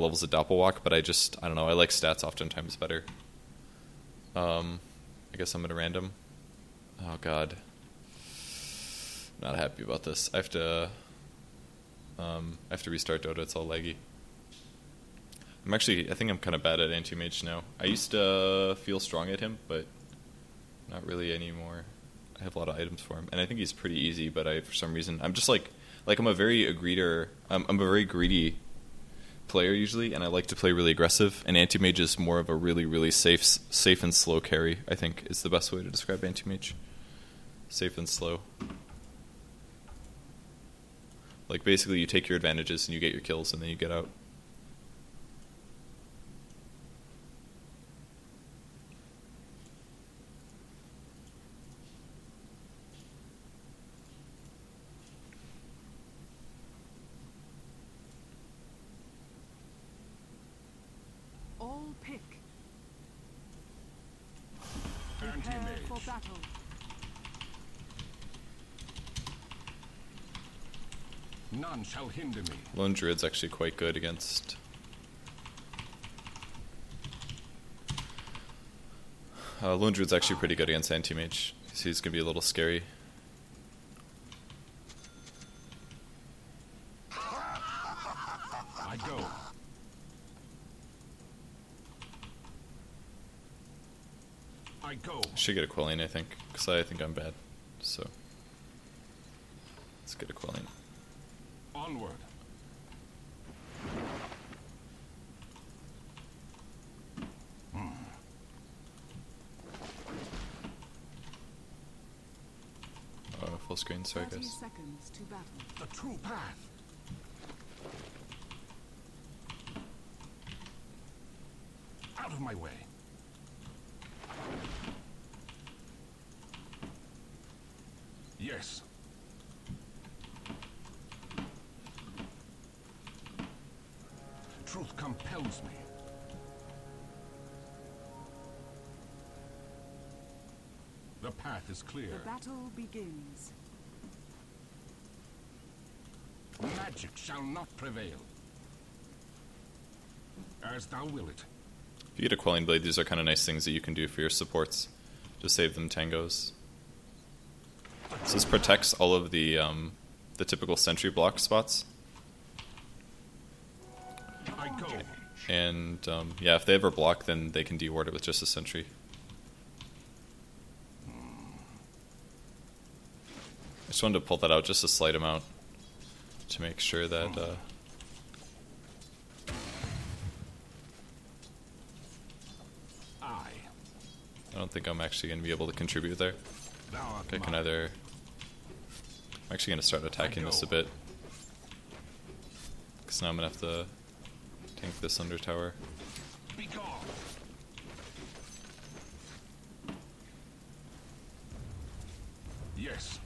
levels of Doppelwalk, but I don't know, I like stats oftentimes better. I guess I'm gonna random. Oh god. Not happy about this. I have to restart Dota, it's all laggy. I think I'm kind of bad at Anti-Mage now. I used to feel strong at him, but not really anymore. I have a lot of items for him, and I think he's pretty easy, but for some reason, I'm just like I'm a very greedy player usually, and I like to play really aggressive, and Anti-Mage is more of a really, really safe and slow carry, I think is the best way to describe Anti-Mage. Safe and slow. Like, basically, you take your advantages and you get your kills, and then you get out. All pick. Prepare for battle. None shall hinder me. Lone Druid's actually quite good against... Lone Druid's actually pretty good against Anti-Mage. So he's going to be a little scary. I go. I go. Should get a Quelling, I think, because I think I'm bad. So let's get a Quelling. Onward. Oh, full screen, sorry 30 guys. seconds to battle. The true path. Out of my way. Yes. Truth compels me. The path is clear. The battle begins. Magic shall not prevail. As thou will it. If you get a Quelling Blade, these are kind of nice things that you can do for your supports to save them tangos. So this protects all of the typical sentry block spots. I go. And yeah, if they ever block, then they can deward it with just a sentry. I just wanted to pull that out just a slight amount to make sure that I don't think I'm actually going to be able to contribute there. I can either... I'm actually going to start attacking this a bit, because now I'm going to have to tank this under tower. Be gone. Yes.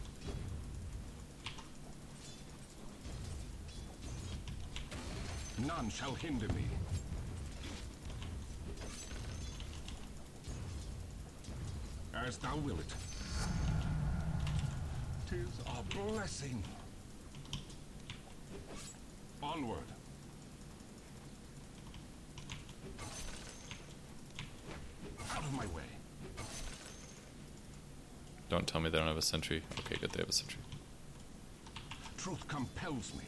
None shall hinder me. As thou will it. 'Tis a blessing. Onward. Out of my way. Don't tell me they don't have a sentry. Okay, good, they have a sentry. Truth compels me.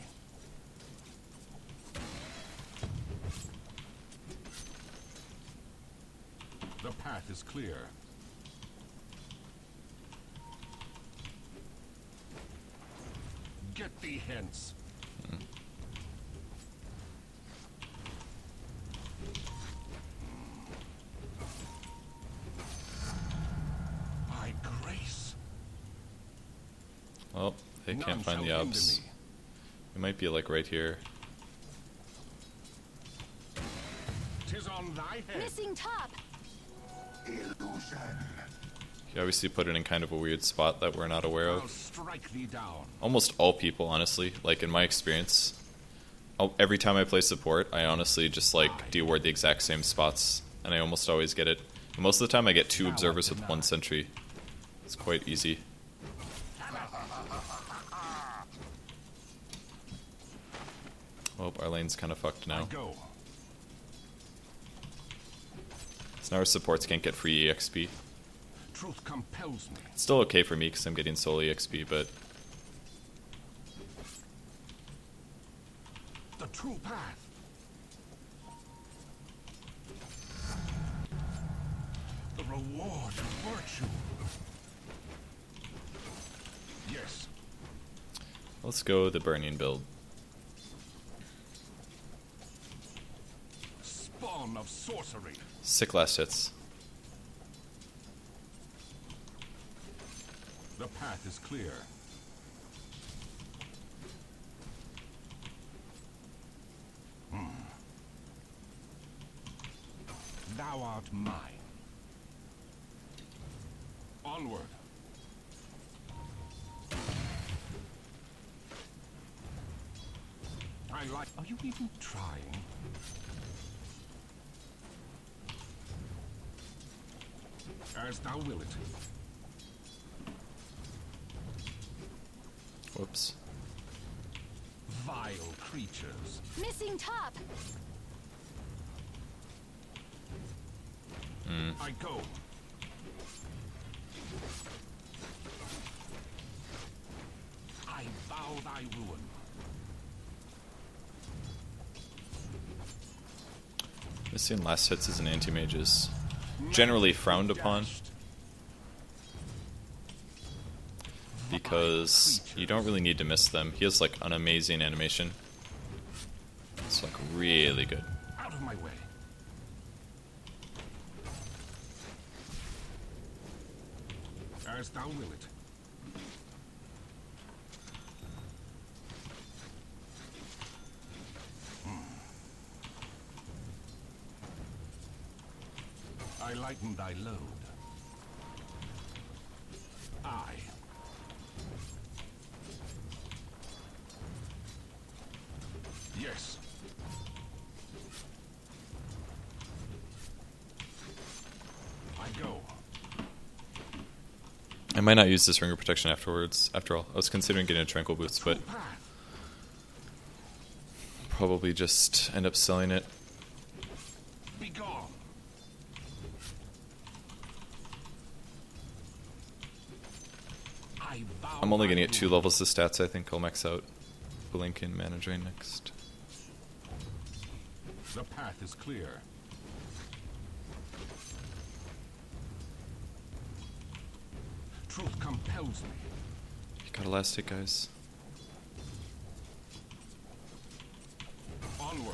The path is clear. Get thee hence. By grace. Well, they None can't find shall the hinder obs. me. It might be like right here. 'Tis on thy head. Missing top. He obviously put it in kind of a weird spot that we're not aware I'll of. strike thee down. Almost all people, honestly, like in my experience, every time I play support, I honestly just like deward the exact same spots, and I almost always get it. And most of the time I get 2 observers with 1 sentry. It's quite easy. Oh, our lane's kind of fucked I now. go. So now our supports can't get free EXP. Truth compels me. It's still okay for me because I'm getting solo EXP, but The true path. The reward of virtue. Yes. let's go the burning build. Spawn of sorcery. Sick last hits. The path is clear. Thou art mine. Onward. I like. Are you even trying? As thou will it. Whoops. Vile creatures. Missing top. I go. I vow thy ruin. Missing last hits as an anti-mage is generally frowned upon because you don't really need to miss them. He has like an amazing animation. It's like really good. Out of my way. As thou will it. I lighten thy load. I. Yes. I go. I might not use this ring of protection afterwards. After all, I was considering getting a tranquil boost, but Path. probably just end up selling it. Be gone. I vow I'm only thy going to get 2 ruin. levels of stats. I think I'll max out Blink and Mana Drain next. The path is clear. Truth compels me. You got a last hit, guys. Onward.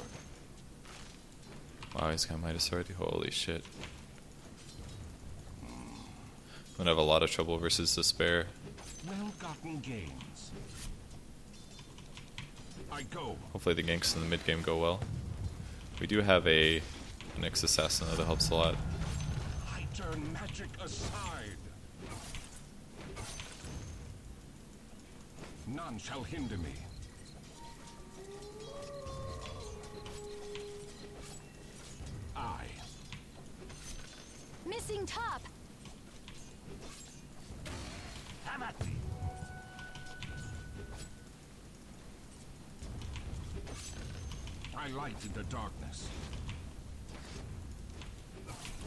Wow, he's got Midas already. Holy shit. I'm gonna have a lot of trouble versus Despair. Well-gotten gains. I go. Hopefully the ganks in the mid game go well. We do have an Nyx Assassin though, that helps a lot. I turn magic aside. None shall hinder me. I. Missing top. Have at thee. I light in the darkness.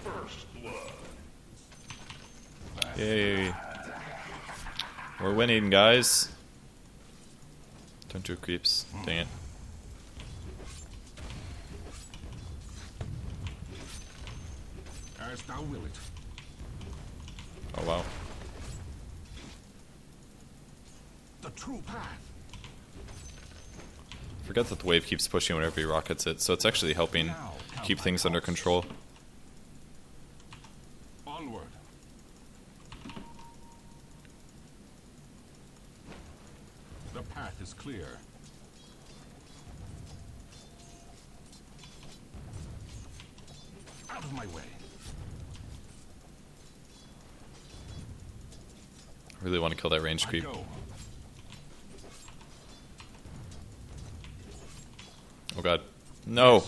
First blood. Yay. We're winning, guys. Don't do creeps. Dang it. As thou will it. Oh wow. The true path. Forget that the wave keeps pushing whenever he rockets it, so it's actually helping keep things under control. Onward. The path is clear. Out of my way. I really want to kill that range I creep. go. Oh god. No!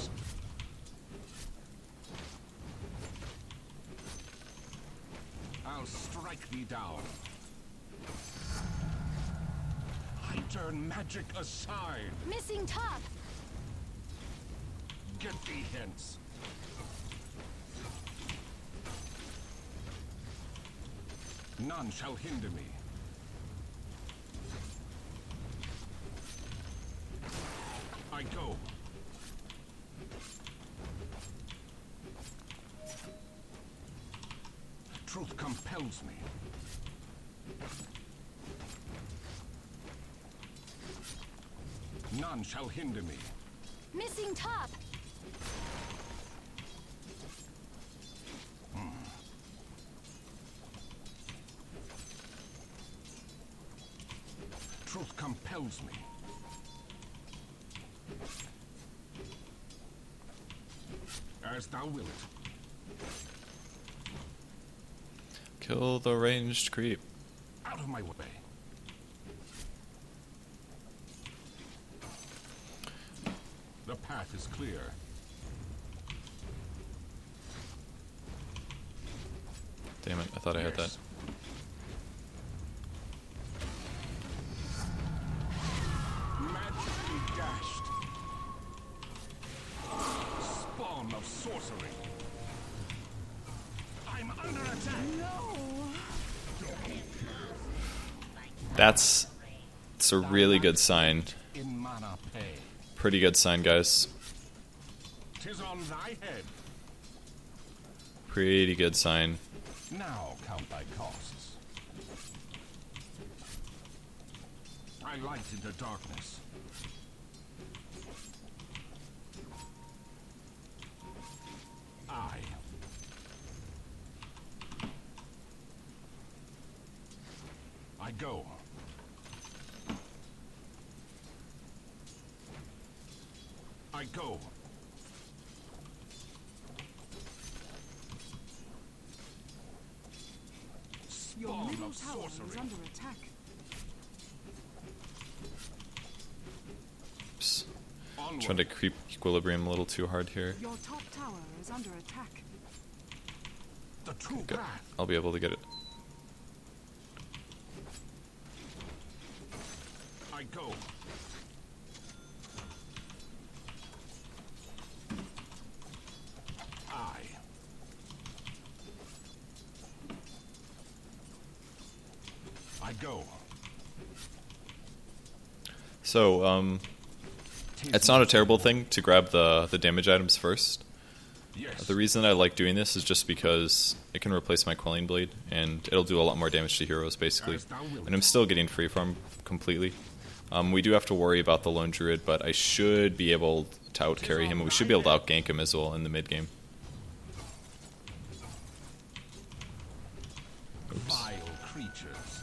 I'll strike thee down. I turn magic aside. Missing top. Get thee hence. None shall hinder me. I go. Truth compels me. None shall hinder me. Missing top. Truth compels me. As thou wilt. Kill the ranged creep. Out of my way. The path is clear. Damn it, I thought I had that. Magically dashed. Spawn of sorcery. I'm under attack. It's a really good sign. In mana pay. Pretty good sign, guys. 'Tis on thy head. Pretty good sign. Now count thy costs. I light into darkness. I go. I go. Your Spawn middle of tower is sorcery. under attack. Oops. Onward. Trying to creep equilibrium a little too hard here. Your top tower is under attack. The true Good. path. I'll be able to get it. I go. I go. So, it's not a terrible thing to grab the damage items first. Yes. The reason I like doing this is just because it can replace my Quelling Blade, and it'll do a lot more damage to heroes, basically. As thou wilt. And I'm still getting free farm completely. We do have to worry about the Lone Druid, but I should be able to out-carry him, and we should be able to out-gank him as well in the mid-game. Oops. Vile creatures.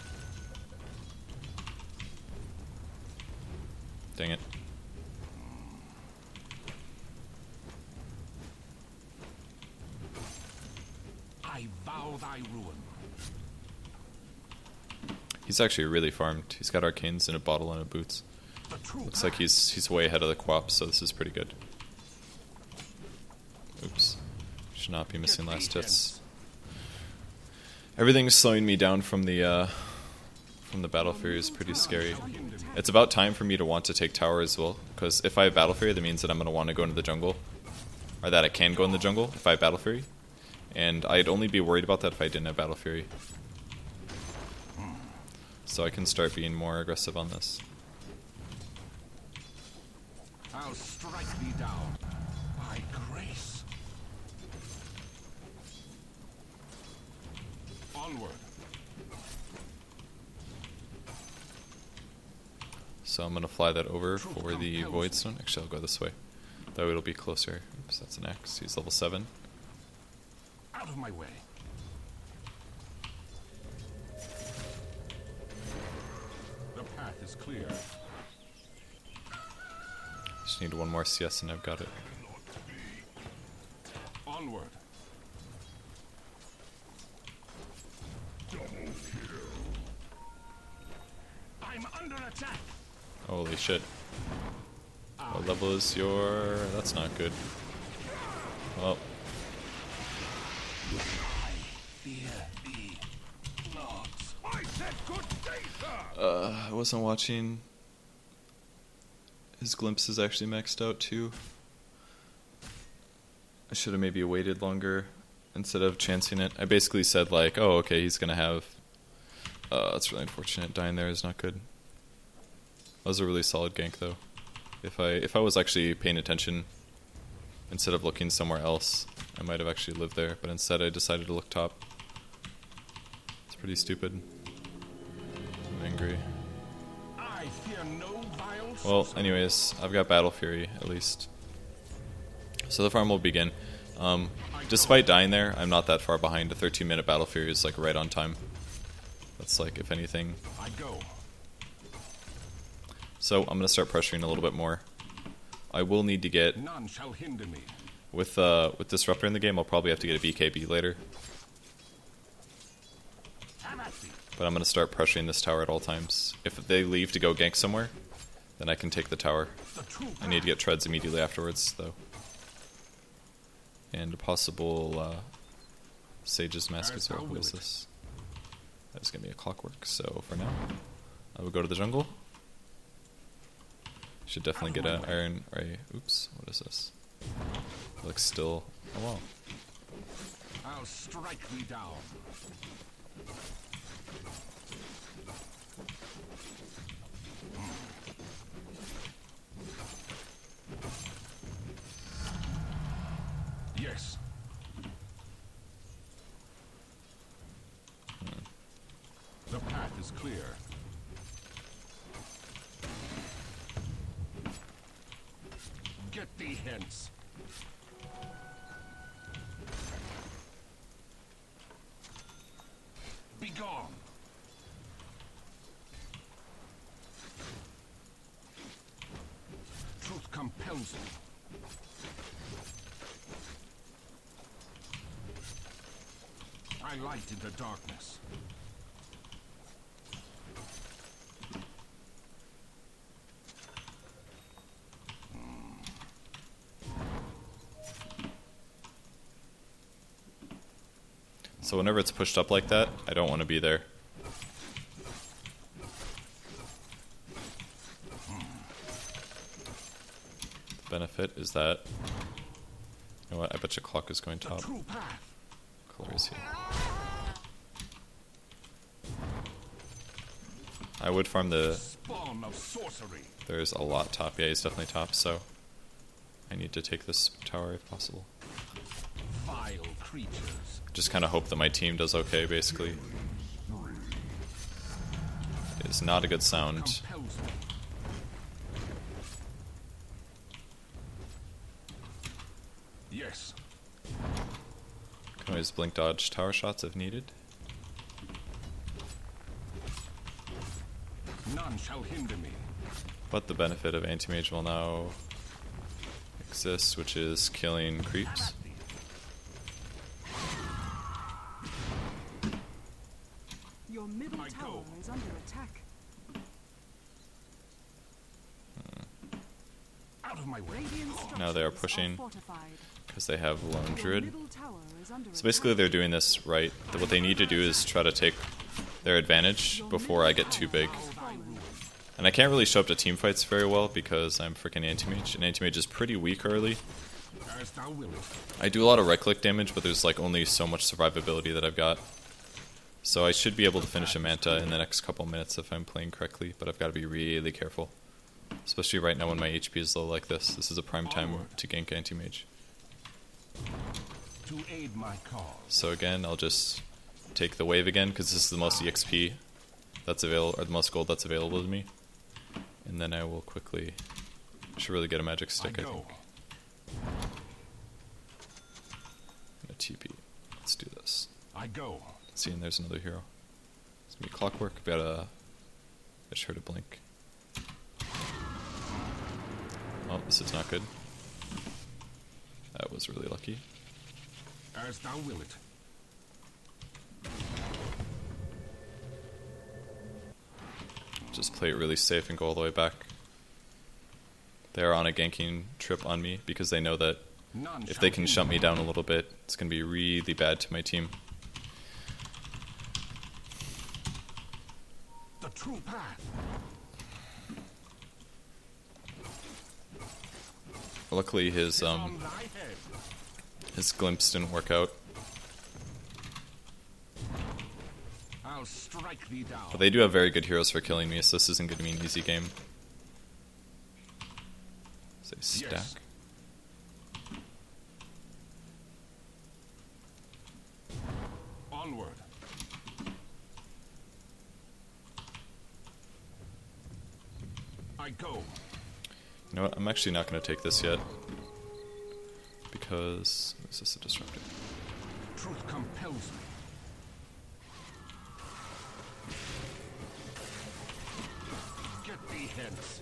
Dang it. I vow thy ruin. He's actually really farmed. He's got arcanes in a bottle and a boots. The true Looks like he's way ahead of the co-op, so this is pretty good. Oops. Should not be missing last hits. Everything's slowing me down from the battlefury is pretty scary. It's about time for me to want to take tower as well, because if I have battlefury, that means that I'm going to want to go into the jungle, or that I can go in the jungle if I have battlefury, and I'd only be worried about that if I didn't have battlefury. So I can start being more aggressive on this. I'll strike thee down by grace. Onward. So I'm going to fly that over for the Void Stone. Actually, I'll go this way. Though it'll be closer. Oops, that's an X. He's level 7. Out of my way. The path is clear. Just need one more CS and I've got it. Onward. I'm under attack. Holy shit. What level is your... That's not good. Well, Fear thee not. I said good day, sir. I wasn't watching. His glimpse is actually maxed out too. I should have maybe waited longer instead of chancing it. I basically said like, oh okay, he's gonna have That's really unfortunate. Dying there is not good. That was a really solid gank though. If I was actually paying attention instead of looking somewhere else, I might have actually lived there, but instead I decided to look top. It's pretty stupid. I'm angry. I fear no vile Well, sorcery. anyways, I've got battlefury at least. So the farm will begin. Despite dying there, I'm not that far behind. A 13-minute battlefury is like right on time. That's like, if anything. I go. So I'm gonna start pressuring a little bit more. I will need to get None shall hinder me. with Disruptor in the game. I'll probably have to get a BKB later. Have at thee. But I'm gonna start pressuring this tower at all times. If they leave to go gank somewhere, then I can take the tower. The true I need to get treads immediately afterwards, though. And a possible Sage's Mask as well. What is this? That's gonna be a clockwork. So for now, I will go to the jungle. Should definitely get an Iron Ray. Oops, what is this? Looks still. Oh wow. I'll strike thee down. Yes. The path is clear. Get thee hence. Begone. Truth compels me. I light in the darkness. So whenever it's pushed up like that, I don't want to be there. The benefit is that, you know what? I bet your clock is going The top. true path. Color is here. I would farm the. Spawn of sorcery. There's a lot top. Yeah, he's definitely top. So I need to take this tower if possible. Vile creatures. Just kind of hope that my team does okay, basically. It's not a good sound. Compels me. Yes. Can always blink dodge tower shots if needed. None shall hinder me. But the benefit of Anti-Mage will now exist, which is killing creeps. Your middle I tower go. is under attack. Out of my way. Radiant Now they are structures pushing fortified. because they have Lone Your Druid. middle tower is under So basically they're doing this right. What they need to do is try to take their advantage before I get too big. And I can't really show up to team fights very well because I'm freaking Anti-Mage, and Anti-Mage is pretty weak early. As thou wilt. I do a lot of right-click damage, but there's like only so much survivability that I've got. So I should be able to finish a Manta in the next couple minutes if I'm playing correctly, but I've got to be really careful. Especially right now when my HP is low like this. This is a prime time to gank Anti-Mage. To aid my cause. So again, I'll just take the wave again because this is the most EXP that's available, or the most gold that's available to me. And then I will quickly, should really get a magic stick, I go. think. And a TP. Let's do this. I go. See, and there's another hero. It's gonna be Clockwork. I've got a. I just heard a blink. Oh, this is not good. That was really lucky. As thou wilt. Just play it really safe and go all the way back. They're on a ganking trip on me because they know that None if shall they can hinder shut me down a little bit, it's going to be really bad to my team. the true path. Luckily, Is on thy head. his glimpse didn't work out. I'll I'll strike thee down. But they do have very good heroes for killing me, so this isn't going to be an easy game. Say stack. Yes. Onward. I go. You know what? I'm actually not going to take this yet. Because... is this a disruptor? Truth compels me. Get thee hence.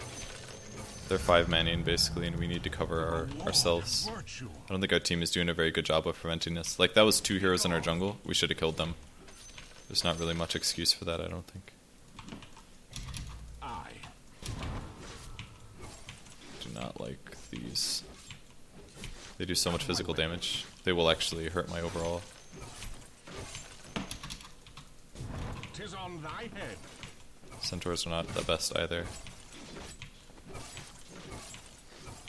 They're 5-manning basically, and we need to cover ourselves. Virtue. I don't think our team is doing a very good job of preventing this. Like, that was 2 heroes in our jungle. We should have killed them. There's not really much excuse for that, I don't think. I. Do not like these. They do so much physical damage. They will actually hurt my overall. 'Tis on thy head. Centaurs are not the best either.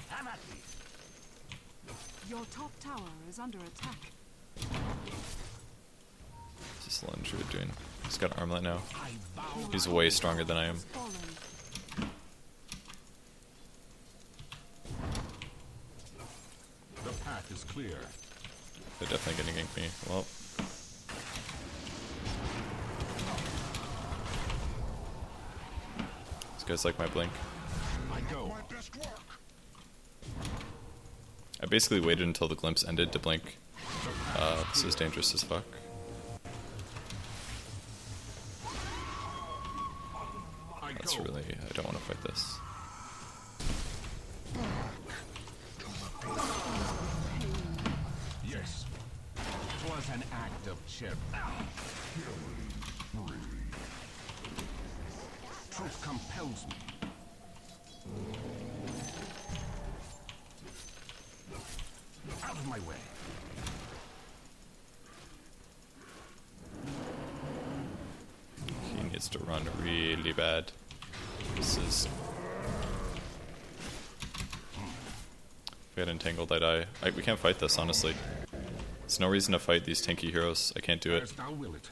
Have at thee. Your top tower is under attack. What's this lone druid doing? He's got an armlet now. I vow. He's way stronger than I am. Fallen. The path is clear. They're definitely gonna gank me. Well. These guys like my blink. I go. My best work. I basically waited until the glimpse ended to blink. This is dangerous as fuck. I That's go. really... I don't want to fight this. Yes. 'Twas an act of charity. Truth compels me. Out of my way. He needs to run really bad. This is... if we get entangled, I die. We can't fight this, honestly. There's no reason to fight these tanky heroes. I can't do it. As thou will it.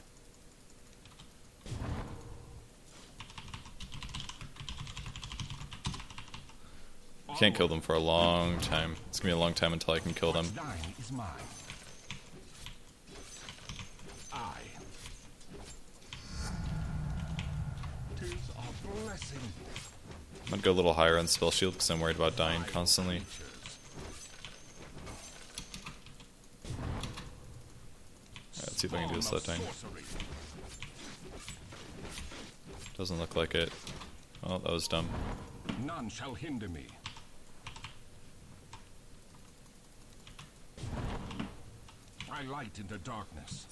Can't kill them for a long time. It's gonna be a long time until I can kill them. What's thine is mine. I. 'Tis a blessing. I'm gonna go a little higher on spell shield because I'm worried about dying constantly. Alright, let's see if I can do this that time. Sorcery. Doesn't look like it. Oh, that was dumb. None shall hinder me. I light in the darkness.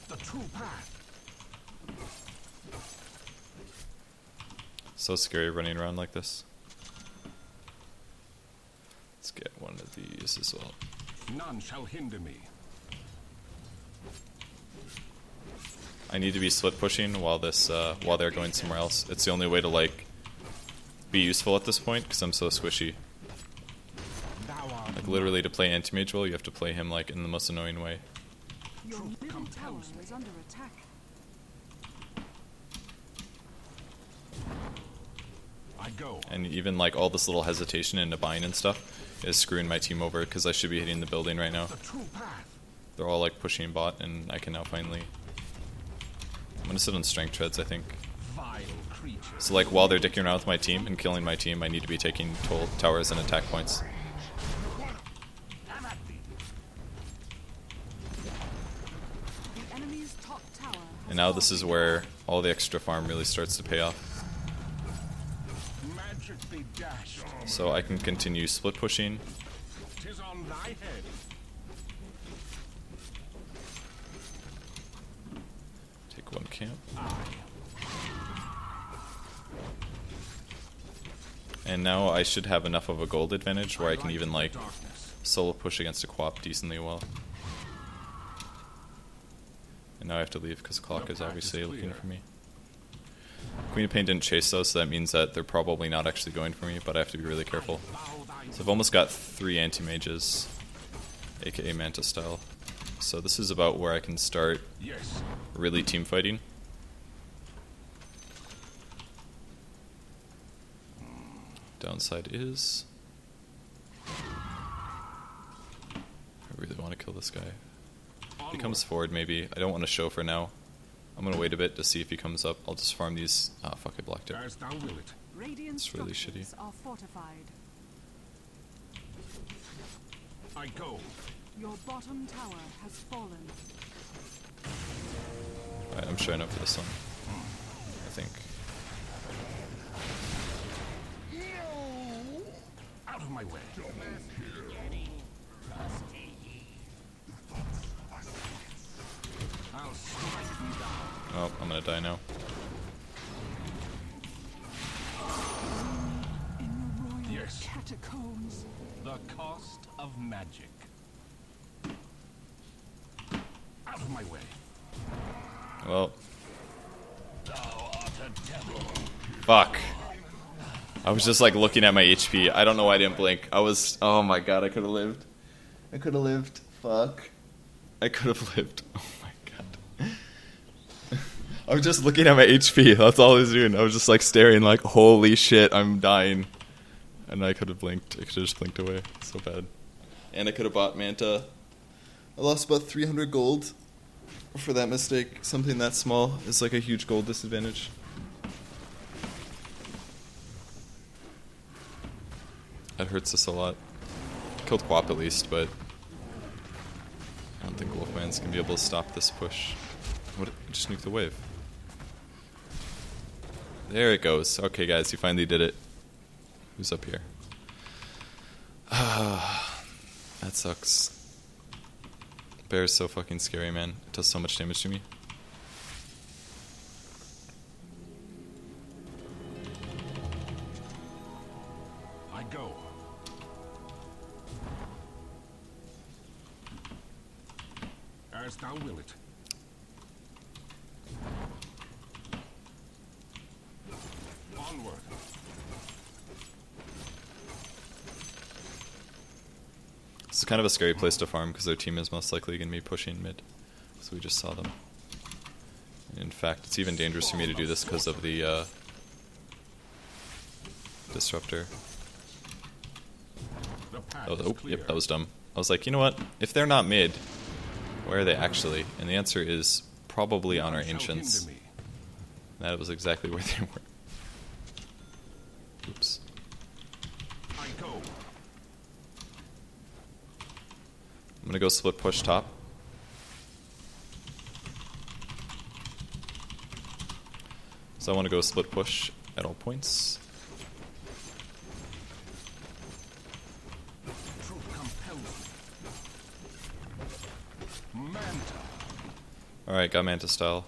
The true path. So scary running around like this. Let's get one of these as well. None shall hinder me. I need to be split pushing while this while they're going somewhere else. It's the only way to like be useful at this point because I'm so squishy. Thou art Like literally to play Anti-Mage well, you have to play him like in the most annoying way. Your Truth middle tower compels me. is under attack. I go. And even like all this little hesitation into buying and stuff is screwing my team over because I should be hitting the building right now. The true path. They're all like pushing bot and I can now finally... I'm gonna sit on strength treads, I think. Vile creature. So like while they're dicking around with my team and killing my team, I need to be taking towers and attack points. Have at thee. The enemy's top tower has And now this fallen. is where all the extra farm really starts to pay off. Magic be dashed. So I can continue split pushing. 'Tis on thy head. Take one camp. And now I should have enough of a gold advantage where I can even like Darkness. solo push against a co-op decently well. And now I have to leave because the clock is obviously looking for me. Queen of Pain didn't chase though, so that means that they're probably not actually going for me, but I have to be really careful. So I've almost got 3 anti-mages. aka Manta style. So this is about where I can start Yes. really team fighting. Downside is I really want to kill this guy. If he comes forward, maybe. I don't want to show for now. I'm gonna wait a bit to see if he comes up. I'll just farm these. Ah, fuck! I blocked it. As thou will it. Radiant It's really structures shitty. are fortified. I go. Your bottom tower has fallen. Alright, I'm showing up for this one. I think. Out of my way. I'll strike thee down. Oh, I'm gonna die now. In the royal Yes. catacombs. The cost of magic. Out of my way. Well, Thou art a devil. fuck. I was just like looking at my HP. I don't know why I didn't blink. I was. Oh my god, I could have lived. I could have lived. Fuck. I could have lived. Oh my god. I was just looking at my HP. That's all I was doing. I was just like staring, like, holy shit, I'm dying. And I could have blinked. I could have just blinked away. So bad. And I could have bought Manta. I lost about 300 gold for that mistake. Something that small is like a huge gold disadvantage. That hurts us a lot. Killed Quap at least, but I don't think Wolfman's gonna be able to stop this push. What? Just nuke the wave. There it goes. Okay, guys, you finally did it. Who's up here? That sucks. Bear's so fucking scary, man. It does so much damage to me. I go. As thou will it. Onward. This is kind of a scary place to farm because their team is most likely going to be pushing mid. So we just saw them. In fact, it's even dangerous for me to do this because of the disruptor. The path Oh, is oh, clear. yep, that was dumb. I was like, you know what? If they're not mid, where are they actually? And the answer is probably on our None shall ancients. hinder me. That was exactly where they were. Oops. I go. I'm gonna go split push top. So I want to go split push at all points. Truth compels me. Manta. Alright, got Manta style.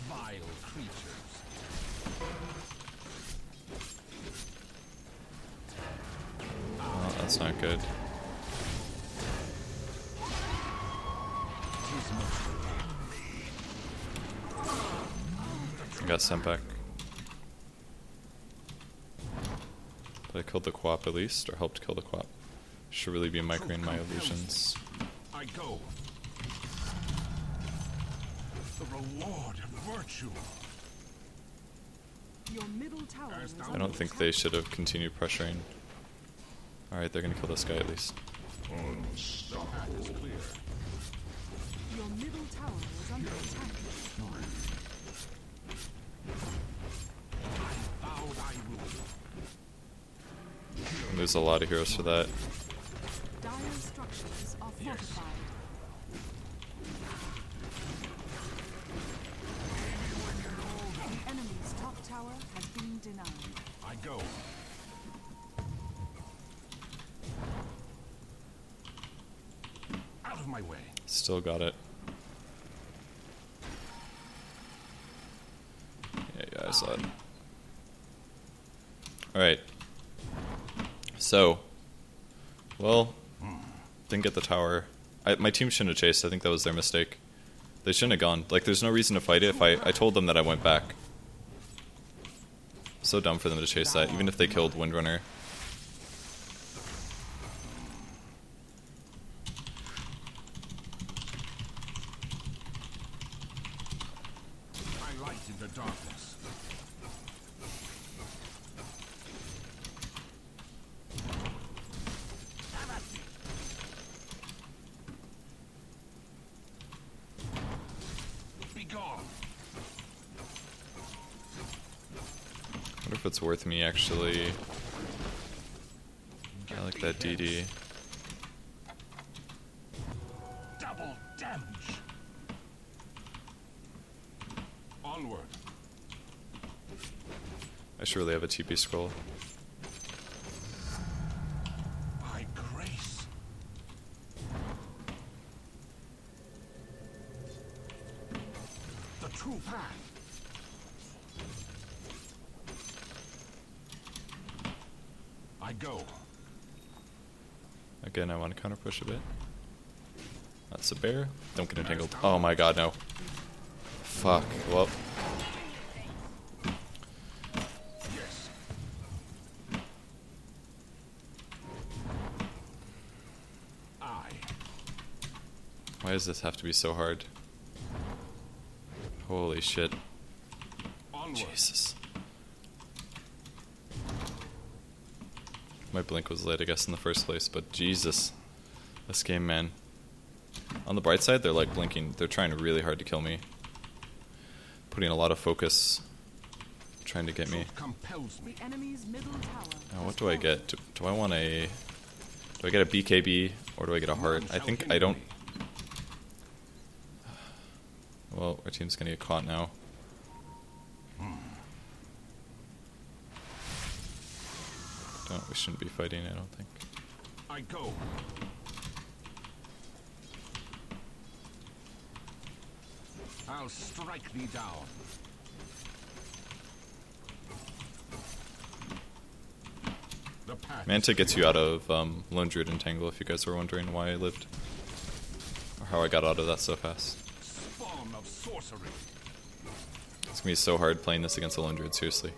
Vile creatures. Oh, that's not good. Tis most I got sent back. But I killed the Quap at least, or helped kill the Quap. Should really be microing my illusions. I go. The reward of virtue. Your middle tower is I don't think they should have continued pressuring. Alright, they're gonna kill this guy at least. The path is clear. Your middle tower is under attack. Bow thy rule. And there's a lot of heroes for that. Dire structures are fortified. The enemy's top tower has been denied. I go. Out of my way. Still got it. Yeah, I saw it. Alright. So, well, didn't get the tower. My team shouldn't have chased. I think that was their mistake. They shouldn't have gone. Like, there's no reason to fight it if I told them that I went back. So dumb for them to chase that, even if they killed Windrunner. if it's worth me actually. I like that DD. Double damage. Onward. I should really have a TP scroll. By grace. The true path. I go. Again, I want to counter push a bit. That's a bear. Don't get entangled. Oh my god, no. Fuck. Well. Yes. I. Why does this have to be so hard? Holy shit. Onward. Jesus. My blink was late, I guess, in the first place, but Jesus. This game, man. On the bright side, they're like blinking. They're trying really hard to kill me. Putting a lot of focus. Trying to get me. Truth compels me. The enemy's middle tower. Now, what do I get? Do I want a... Do I get a BKB, or do I get a heart? I think I don't... Well, our team's gonna get caught now. We shouldn't be fighting, I don't think. I go. I'll strike thee down. The path Manta gets you out of Lone Druid Entangle, if you guys were wondering why I lived. Or how I got out of that so fast. spawn of sorcery. It's gonna be so hard playing this against a Lone Druid, seriously.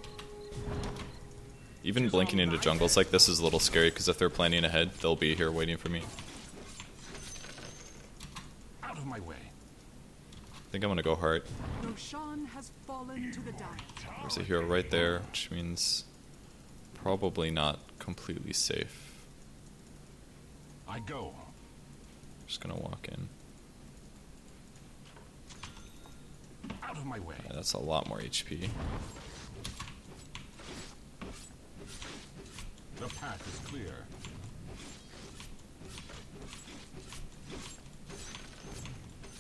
Even blinking into jungles like this is a little scary, because if they're planning ahead, they'll be here waiting for me. Out of my way. I think I'm gonna go heart. Roshan has fallen to the dire. There's a hero right there, which means probably not completely safe. I go. Just gonna walk in. Out of my way. Yeah, that's a lot more HP. The path is clear.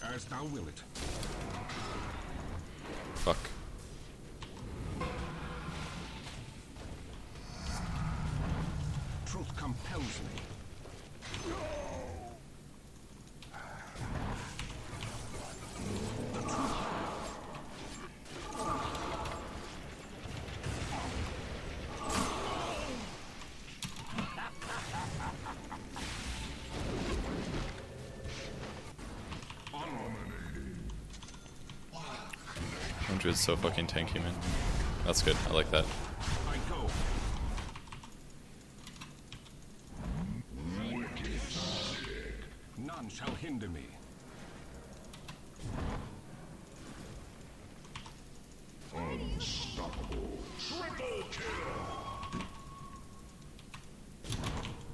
As thou will it. Fuck. Truth compels me. Druid's so fucking tanky, man. That's good. I like that. I go. None shall hinder me.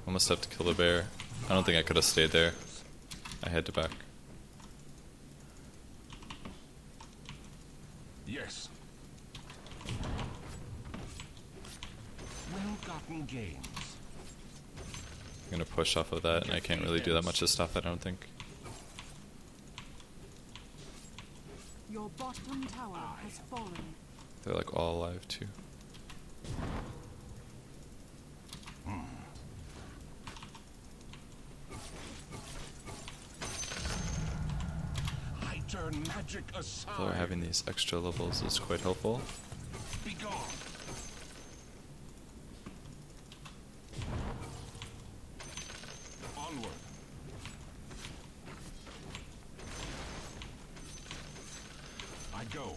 Almost have to kill the bear. I don't think I could have stayed there. I had to back. Yes. Well-gotten gains. I'm gonna push off of that, and I can't really do that much to stop it, I don't think. Your bottom tower has fallen. They're like all alive too. I turn magic aside. Although having these extra levels is quite helpful. Be gone. Onward. I go.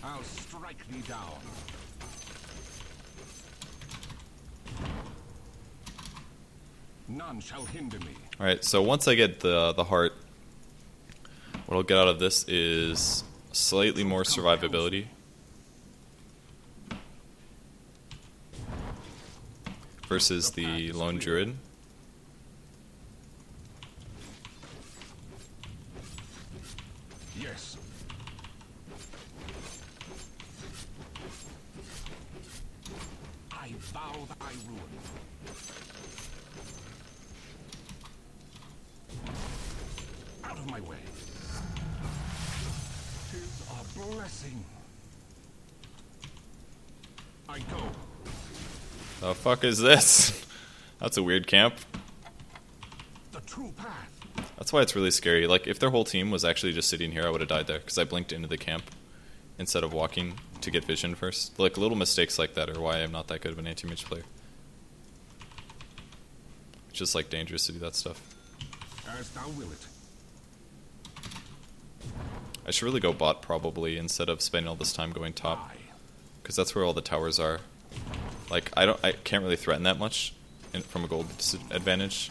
I'll strike thee down. None shall hinder me. Alright, so once I get the heart, what I'll get out of this is slightly more survivability. Versus the Lone Druid. Yes. Bow thy ruin. Out of my way. 'Tis a blessing. I go. The fuck is this? That's a weird camp. The true path. That's why it's really scary. Like, if their whole team was actually just sitting here, I would have died there, because I blinked into the camp instead of walking to get vision first. Like, little mistakes like that are why I'm not that good of an anti-mage player. It's just, like, dangerous to do that stuff. As thou wilt. I should really go bot, probably, instead of spending all this time going top. Because that's where all the towers are. Like, I can't really threaten that much from a gold disadvantage.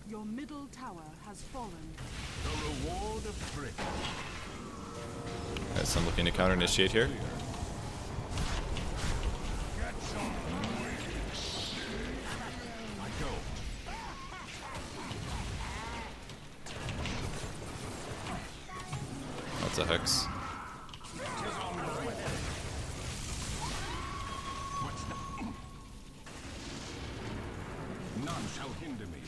Your middle tower has fallen. The reward of thrift. Alright, so I'm looking to counter-initiate here. I go. That's a hex. What's that? None shall hinder me.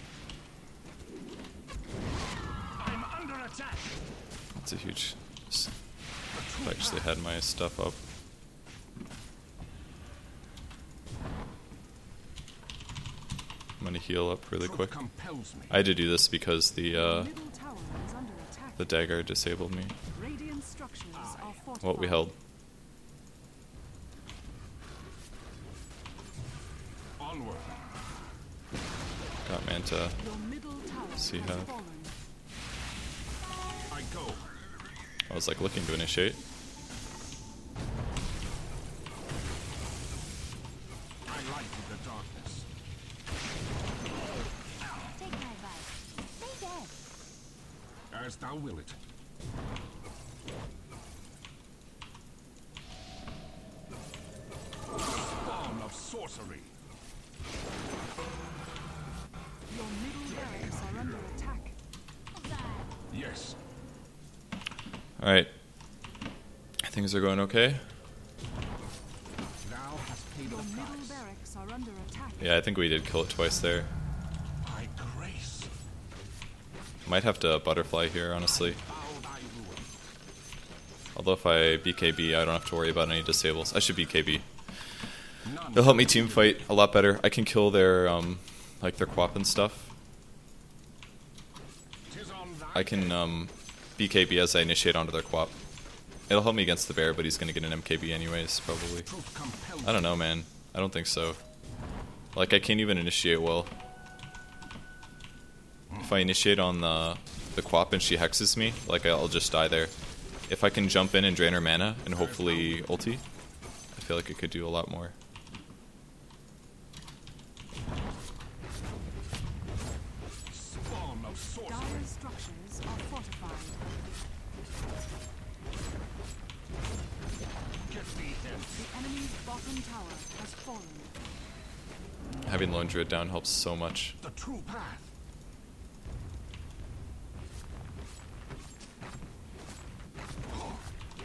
I'm under attack. That's a huge... I actually had my stuff up. I'm gonna heal up really quick. Compels me. I had to do this because the Middle tower is under attack. the dagger disabled me. Radiant structures are fortified. What we held. Onward. Got Manta. Your middle tower See has how- fallen. I go. I was like looking to initiate. I light in the darkness. Take my advice. Stay dead. As thou wilt. Spawn of sorcery. Your middle barracks are under attack. Yes. Alright. Things are going okay. Thou hast paid Your the middle price. barracks are under attack. Yeah, I think we did kill it twice there. By grace. Might have to butterfly here, honestly. Bow thy ruin. Although if I BKB, I don't have to worry about any disables. I should BKB. None. It'll help me team fight a lot better. I can kill their, like their quap and stuff. 'Tis on thy I can, BKB as I initiate onto their quap. It'll help me against the bear, but he's gonna get an MKB anyways, probably. truth compels I don't know, man. I don't think so. Like, I can't even initiate well. If I initiate on the quap and she hexes me, like, I'll just die there. If I can jump in and drain her mana and hopefully ulti, I feel like it could do a lot more. spawn of sorcery. Dire structures are fortified. Get thee hence. The enemy's bottom tower has fallen. Having Lone Druid down helps so much. The true path.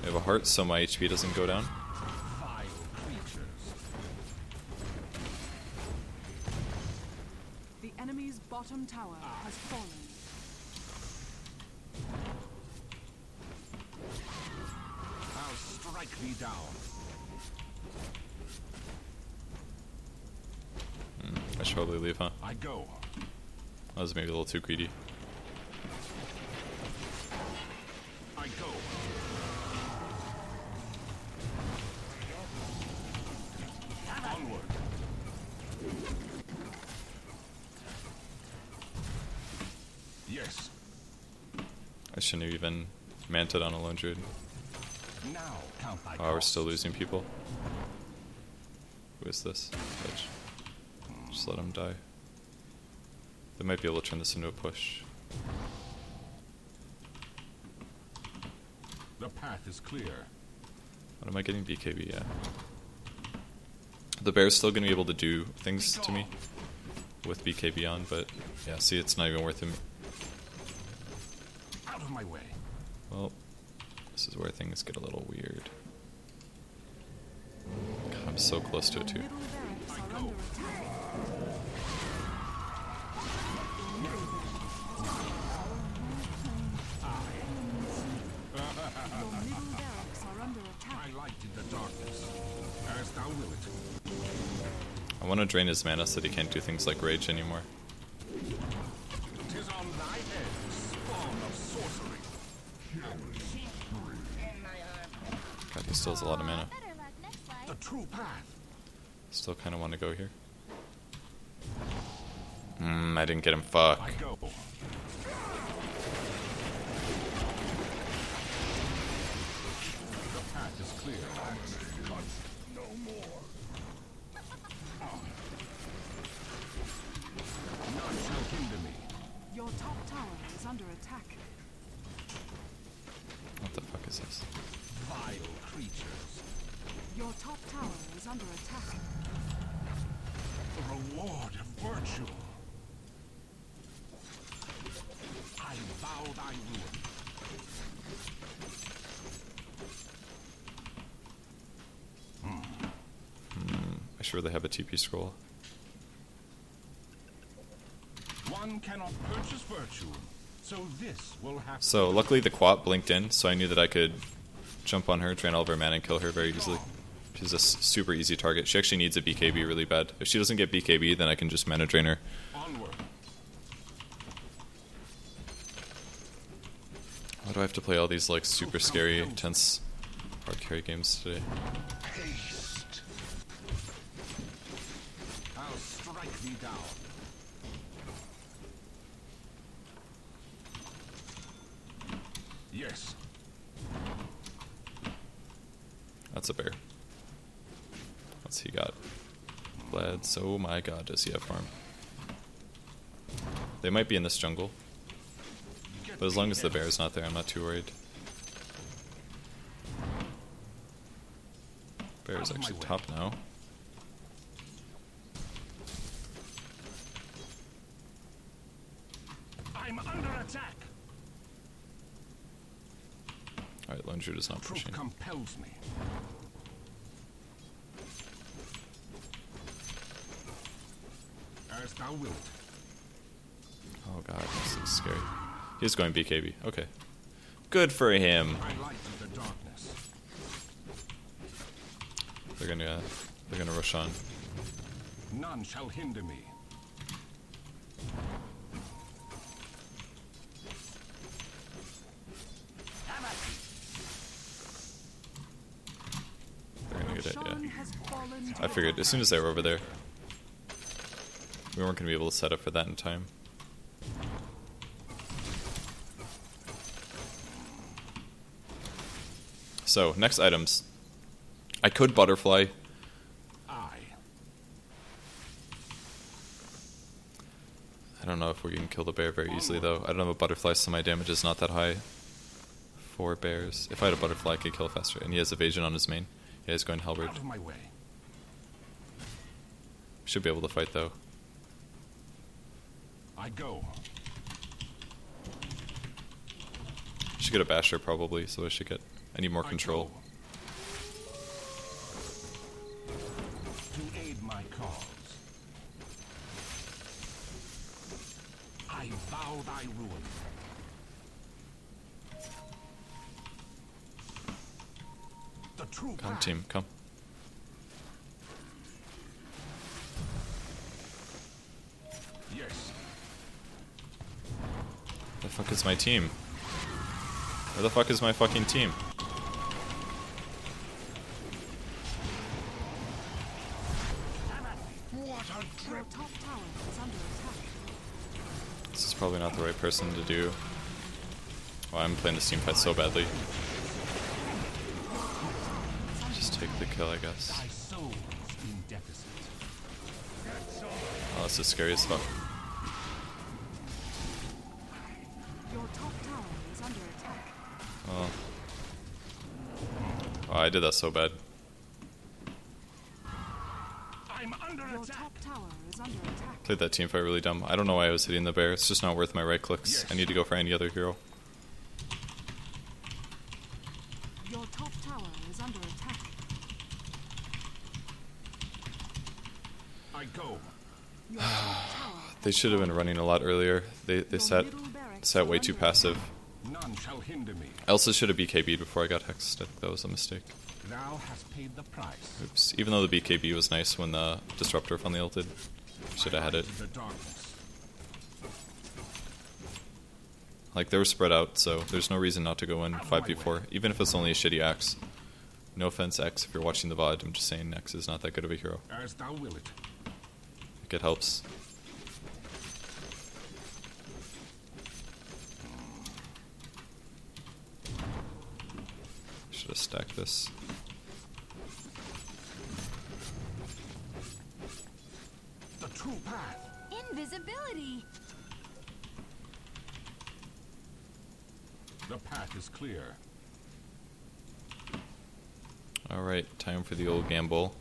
I have a heart, so my HP doesn't go down. Vile creatures. The enemy's bottom tower has fallen. I'll strike thee down. I should probably leave, huh? I go. I was maybe a little too greedy. I go. Onward. Yes. I shouldn't have even manted on a Lone Druid. Now count thy Oh, we're costs. still losing people. Who is this? Purge. Just let him die. They might be able to turn this into a push. The path is clear. What am I getting BKB at? The bear's still going to be able to do things to me. with BKB on, but yeah, see, it's not even worth it. Out of my way. Well, this is where things get a little weird. God, I'm so close to it too. Middle barracks are under attack. Your middle barracks are under attack. My light in the darkness. As thou wilt. I want to drain his mana so that he can't do things like rage anymore. 'Tis on thy head, spawn of sorcery. God, he still has a lot of mana. Better luck next time. The true path. Still kind of want to go here. I didn't get him. Fuck. I go. The path is clear. No more. None shall hinder me. Your top tower is under attack. What the fuck is this? Vile creatures. Your top tower is under attack. The reward of virtue. I vow thy ruin. I should really have a TP scroll. One cannot purchase virtue, so this will have So luckily the Quat blinked in, so I knew that I could jump on her, drain all of her mana, and kill her very easily. She's a super easy target. She actually needs a BKB really bad. If she doesn't get BKB, then I can just mana drain her. onward. Why do I have to play all these like super scary, intense hard carry games today? Haste. I'll strike thee down. Yes. That's a bear. What's he got? Bleds. Oh my god, does he have farm? They might be in this jungle. But as long as the bear's not there, I'm not too worried. Bear's actually top now. I'm under attack. Alright, Lone Shoot is not Truth pushing. compels me. As thou wilt. Oh god, this is scary. He's going BKB. Okay. Good for him. I light in the darkness. They're gonna rush on. None shall hinder me. They're gonna get it, Sean yeah. has fallen to I figured as soon as they were over there, we weren't gonna be able to set up for that in time. So, next items. I could butterfly. I don't know if we can kill the bear very easily though. I don't have a butterfly, so my damage is not that high for bears. If I had a butterfly, I could kill faster. And he has evasion on his main. Yeah, he's going halberd. Out of my way. Should be able to fight though. I go. Should get a basher probably, so I should get. I need more control. To aid my cause. I vow thy ruin. The true Come path. team, come. Yes. Where the fuck is my team? Where the fuck is my fucking team? Your top tower is under attack. This is probably not the right person to do. Well, I'm playing this team fight so badly. Just take the kill, I guess. Thy soul is in deficit. Oh, this is scary as fuck. Your top tower is under attack. Oh. Oh, I did that so bad. I'm under Your attack. top tower is under attack. Played that team fight really dumb. I don't know why I was hitting the bear. It's just not worth my right clicks. Yes. I need to go for any other hero. Your top tower is under attack. I go. Your top tower They should have been running a lot earlier. They sat way too passive. None shall hinder me. I also should have BKB'd before I got hexed. I think that was a mistake. Thou hast paid the price. Oops. Even though the BKB was nice when the Disruptor finally ulted. Should have had it. The darkness. Like, they were spread out, so there's no reason not to go in 5v4, even if it's only a shitty Axe. No offense, X, if you're watching the VOD. I'm just saying X is not that good of a hero. As thou will it. Like, it helps. Should have stacked this. The true path. Invisibility. The path is clear. Alright, time for the old gamble.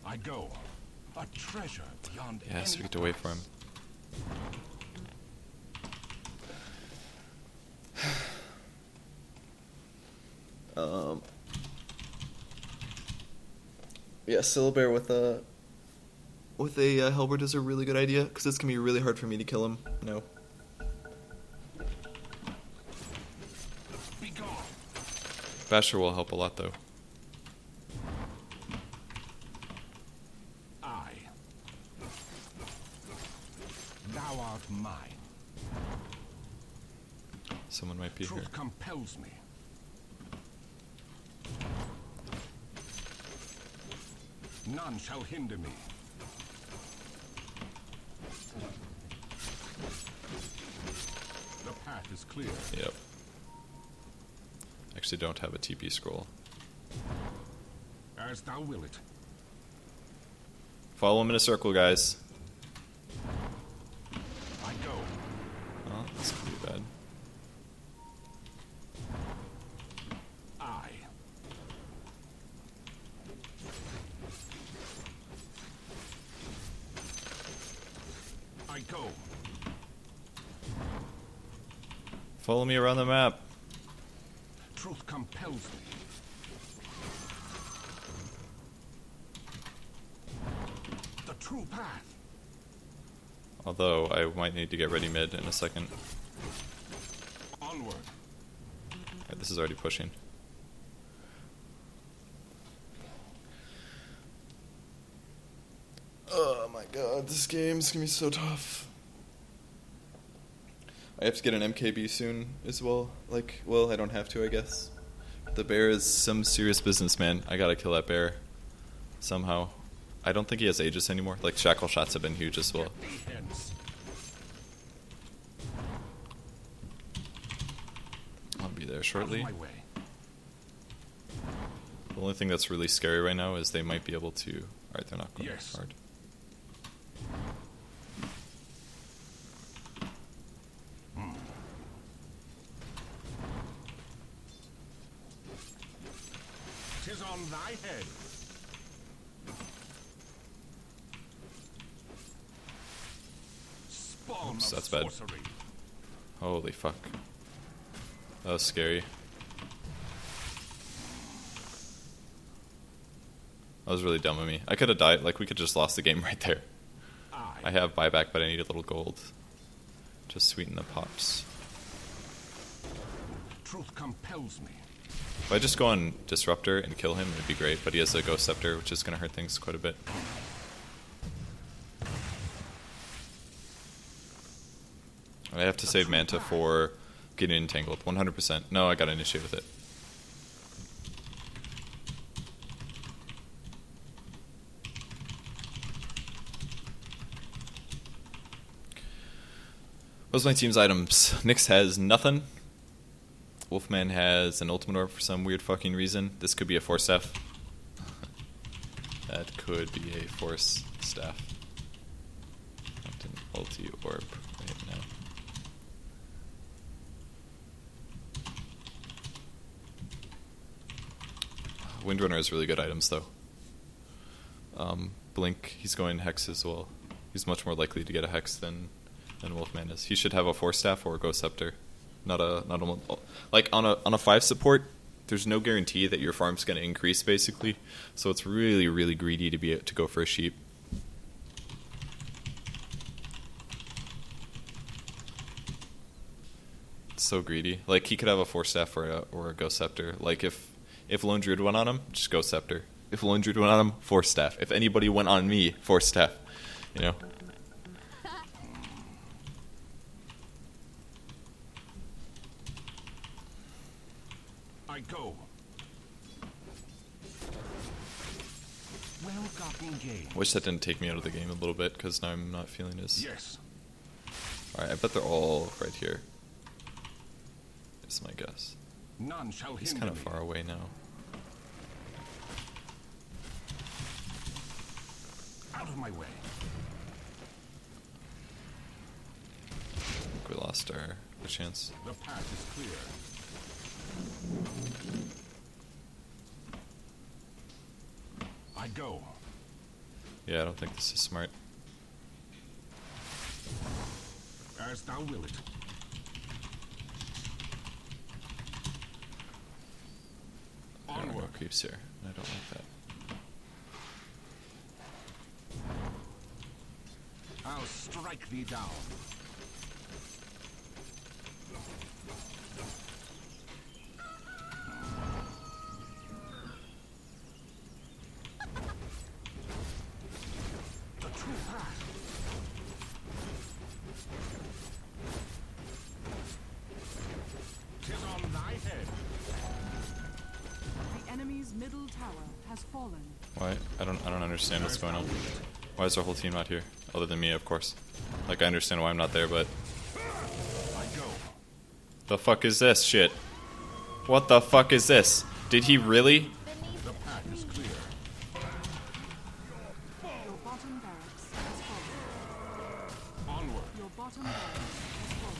I go. A treasure beyond Yes, any we get to wait for him. Yeah, Syllabear with a Halberd is a really good idea, because it's gonna be really hard for me to kill him. No. Be gone. Basher will help a lot, though. I. Thou art mine. Someone might be here. Truth compels me. None shall hinder me. The path is clear. Yep. Actually don't have a TP scroll. As thou will it. Follow him in a circle, guys. I go. Oh, this could be bad. I. I go. Follow me around the map. Truth compels me. The true path. Although, I might need to get ready mid in a second. Onward. Right, this is already pushing. Oh my god, this game's gonna be so tough. I have to get an MKB soon as well. Like, well, I don't have to, I guess. The bear is some serious business, man. I gotta kill that bear. Somehow. I don't think he has Aegis anymore. Like, shackle shots have been huge as well. Get thee hence. I'll be there Out of shortly. my way. The only thing that's really scary right now is they might be able to... Alright, they're not going Yes. hard. Tis on thy head. Spawn Oops, of that's bad. sorcery. Holy fuck. That was scary. That was really dumb of me. I could have died, like we could have just lost the game right there. I have buyback, but I need a little gold. Just sweeten the pops. Truth compels me. If I just go on Disruptor and kill him, it'd be great, but he has a Ghost Scepter, which is going to hurt things quite a bit. I have to save Manta for getting entangled, 100%. No, I got to initiate with it. What's my team's items? Nyx has nothing. Wolfman has an Ultimate Orb for some weird fucking reason. This could be a Force Staff. That could be a Force Staff. Not an Ulti Orb right now. Windrunner has really good items though. Blink, he's going Hex as well. He's much more likely to get a Hex than Wolfman is. He should have a 4-staff or a Ghost Scepter. Not a like on a 5 support, there's no guarantee that your farm's going to increase basically. So it's really, really greedy to go for a sheep. It's so greedy. Like he could have a 4-staff or a Ghost Scepter. Like if Lone Druid went on him, just Ghost Scepter. If Lone Druid went on him, 4-staff. If anybody went on me, 4-staff. You know. I go. Well-gotten game. Wish that didn't take me out of the game a little bit, because now I'm not feeling as... Yes. Alright, I bet they're all right here. Is my guess. None shall He's hinder kind of me. far away now. Out of my way. I think we lost our chance. The path is clear. I go. Yeah, I don't think this is smart. As thou wilt. There are no Onward. creeps here. I don't like that. I'll strike thee down. The true path. Tis on thy head. The enemy's middle tower has fallen. Why? I don't understand what's going on. Why is our whole team not here? Other than me, of course. Like, I understand why I'm not there, but... I go. The fuck is this shit? What the fuck is this? Did he really? The path is clear. Your bottom barracks has fallen. Onward. Your bottom barracks has fallen.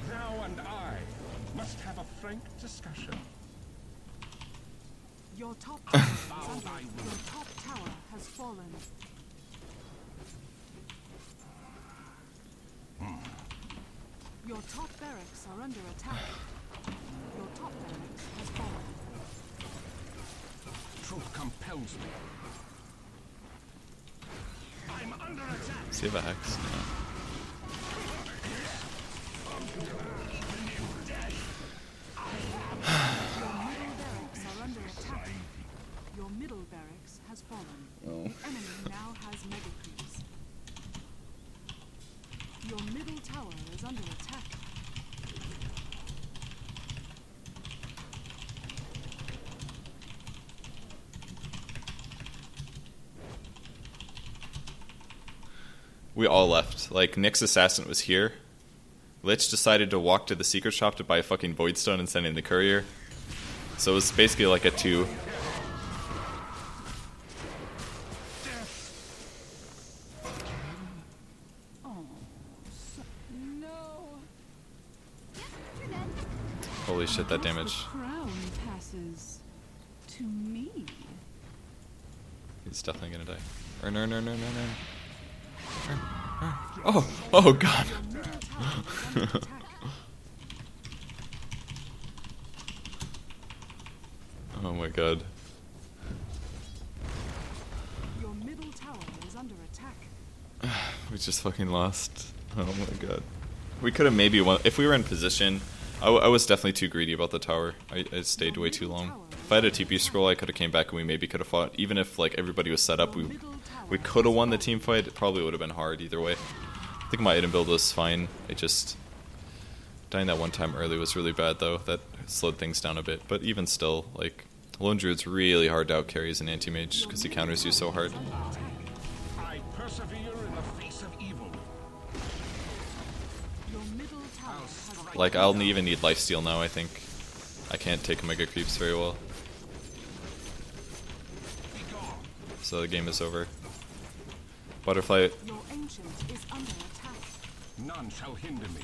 Thou and I must have a frank discussion. Your top tower is under. Your top tower has fallen. Your top barracks are under attack. Your top barracks has fallen. Truth compels me. I'm under attack. Does he have a Hex? No. Your middle barracks are under attack. Your middle barracks has fallen. The enemy now has mega creeps. Your middle tower is under attack. We all left. Like, Nick's assassin was here. Lich decided to walk to the secret shop to buy a fucking Voidstone and send in the courier. So it was basically like a 2. Oh, no. Holy shit, that damage. The crown passes to me. He's definitely gonna die. Or no. Oh god. Your middle tower is under attack. Oh my god. Your middle tower is under attack. We just fucking lost. Oh my god. We could have maybe won. If we were in position, I was definitely too greedy about the tower. I stayed way too long. If I had a TP scroll, I could have came back and we maybe could have fought. Even if like everybody was set up, we could have won the team fight. It probably would have been hard either way. I think my item build was fine. It just... dying that one time early was really bad though. That slowed things down a bit. But even still, like... Lone Druid's really hard to outcarry as an anti-mage because he counters you so hard. I persevere in the face of evil. Your middle tower has Like, I'll even need lifesteal now, I think. I can't take Mega Creeps very well. so the game is over. Butterfly. Your ancient is under attack. None shall hinder me.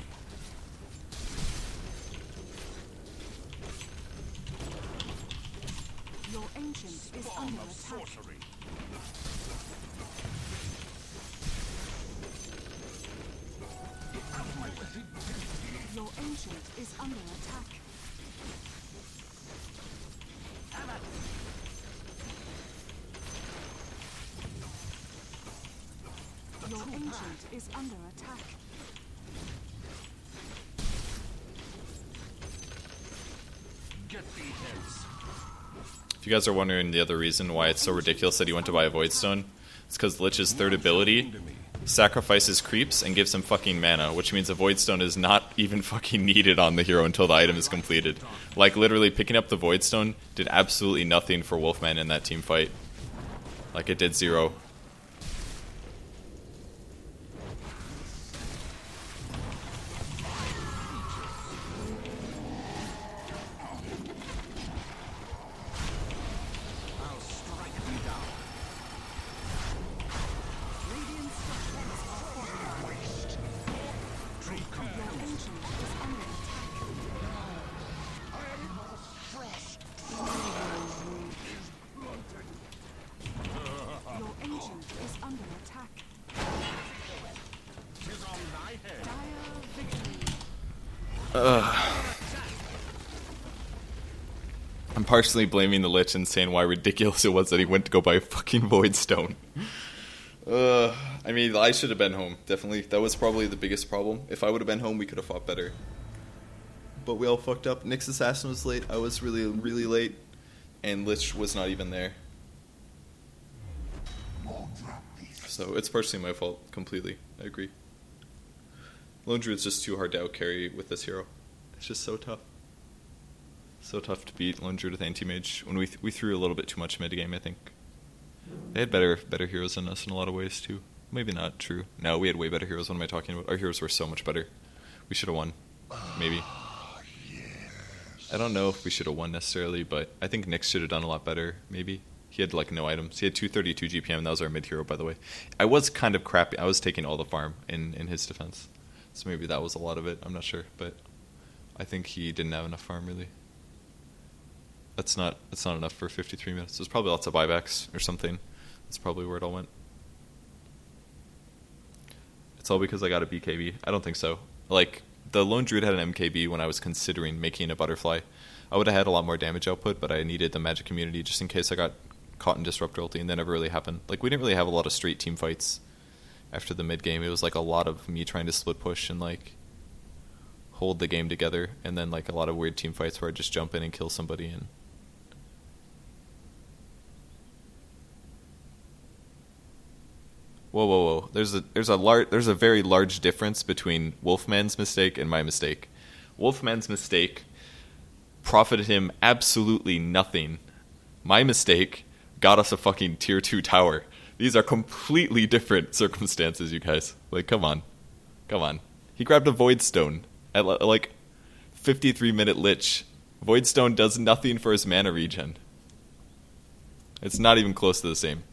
Your ancient is Form under of attack. sorcery. Your ancient is under attack. Your ancient is under attack. Get thee hence. If you guys are wondering the other reason why it's so ridiculous that he went to buy a Void Stone, it's because Lich's third ability sacrifices creeps and gives him fucking mana, which means a Void Stone is not even fucking needed on the hero until the item is completed. Like, literally, picking up the Void Stone did absolutely nothing for Wolfman in that team fight. Like, it did 0. I'll strike thee down. Radiant structures are falling. True Your companion. ancient is under attack. Your ancient is under attack. Tis on thy head. Dire victory. I'm partially blaming the Lich and saying why ridiculous it was that he went to go buy a fucking Void Stone. I mean, I should have been home, definitely. That was probably the biggest problem. If I would have been home, we could have fought better. But we all fucked up. Nick's assassin was late, I was really, really late, and Lich was not even there. So it's partially my fault, completely. I agree. Lone Druid's just too hard to outcarry with this hero. It's just so tough. So tough to beat Lone Druid with Anti-Mage. When we threw a little bit too much mid-game, I think. They had better heroes than us in a lot of ways, too. Maybe not true. No, we had way better heroes. What am I talking about? Our heroes were so much better. We should have won. Maybe. I don't know if we should have won necessarily, but I think Nick should have done a lot better, maybe. He had, like, no items. He had 232 GPM, and that was our mid-hero, by the way. I was kind of crappy. I was taking all the farm in his defense. So maybe that was a lot of it. I'm not sure, but I think he didn't have enough farm, really. That's not enough for 53 minutes. There's probably lots of buybacks or something. That's probably where it all went. It's all because I got a BKB. I don't think so. Like, the Lone Druid had an MKB when I was considering making a Butterfly. I would have had a lot more damage output, but I needed the magic immunity just in case I got caught in Disruptor ulti, and that never really happened. Like, we didn't really have a lot of straight team fights after the mid game. It was like a lot of me trying to split push and like hold the game together, and then like a lot of weird team fights where I just jump in and kill somebody. And whoa! There's a very large difference between Wolfman's mistake and my mistake. Wolfman's mistake profited him absolutely nothing. My mistake got us a fucking tier 2 tower. These are completely different circumstances, you guys. Like, come on. He grabbed a Void Stone at like 53-minute Lich. Void Stone does nothing for his mana regen. It's not even close to the same.